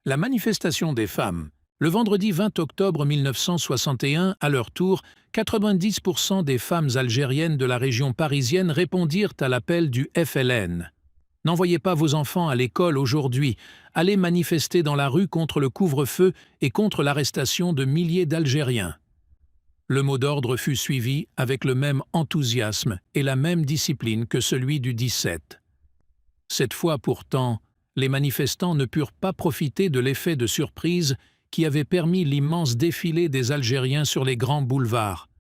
La manifestation des femmes. Le vendredi 20 octobre 1961, à leur tour, 90% des femmes algériennes de la région parisienne répondirent à l'appel du FLN. N'envoyez pas vos enfants à l'école aujourd'hui, allez manifester dans la rue contre le couvre-feu et contre l'arrestation de milliers d'Algériens. Le mot d'ordre fut suivi avec le même enthousiasme et la même discipline que celui du 17. Cette fois pourtant, les manifestants ne purent pas profiter de l'effet de surprise qui avait permis l'immense défilé des Algériens sur les grands boulevards.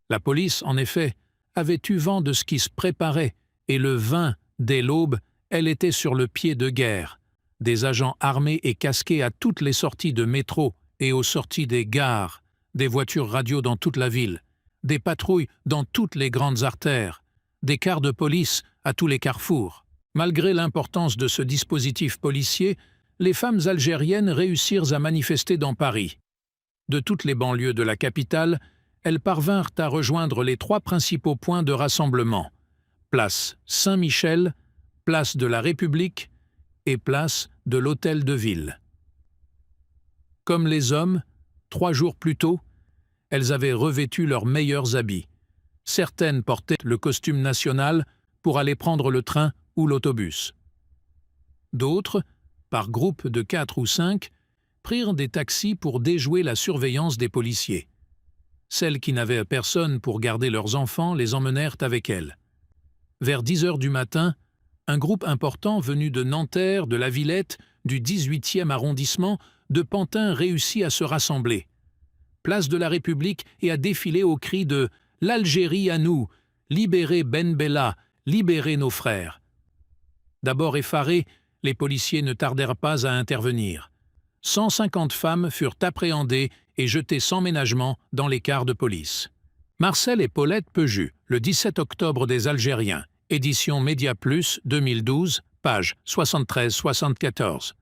La police, en effet, avait eu vent de ce qui se préparait, et le 20, dès l'aube, elle était sur le pied de guerre. Des agents armés et casqués à toutes les sorties de métro et aux sorties des gares, des voitures radio dans toute la ville, des patrouilles dans toutes les grandes artères, des cars de police à tous les carrefours. Malgré l'importance de ce dispositif policier, les femmes algériennes réussirent à manifester dans Paris. De toutes les banlieues de la capitale, elles parvinrent à rejoindre les 3 principaux points de rassemblement: place Saint-Michel, place de la République et place de l'Hôtel de Ville. Comme les hommes, 3 jours plus tôt, elles avaient revêtu leurs meilleurs habits. Certaines portaient le costume national pour aller prendre le train ou l'autobus. D'autres, par groupe de 4 ou 5, prirent des taxis pour déjouer la surveillance des policiers. Celles qui n'avaient personne pour garder leurs enfants les emmenèrent avec elles. Vers 10 heures du matin, un groupe important venu de Nanterre, de la Villette, du 18e arrondissement, de Pantin réussit à se rassembler. Place de la République et à défiler au cri de « L'Algérie à nous ! Libérez Ben Bella ! Libérez nos frères !» D'abord effarés, les policiers ne tardèrent pas à intervenir. 150 femmes furent appréhendées et jetées sans ménagement dans les cars de police. Marcel et Paulette Peju, le 17 octobre des Algériens, édition Média Plus 2012, page 73-74.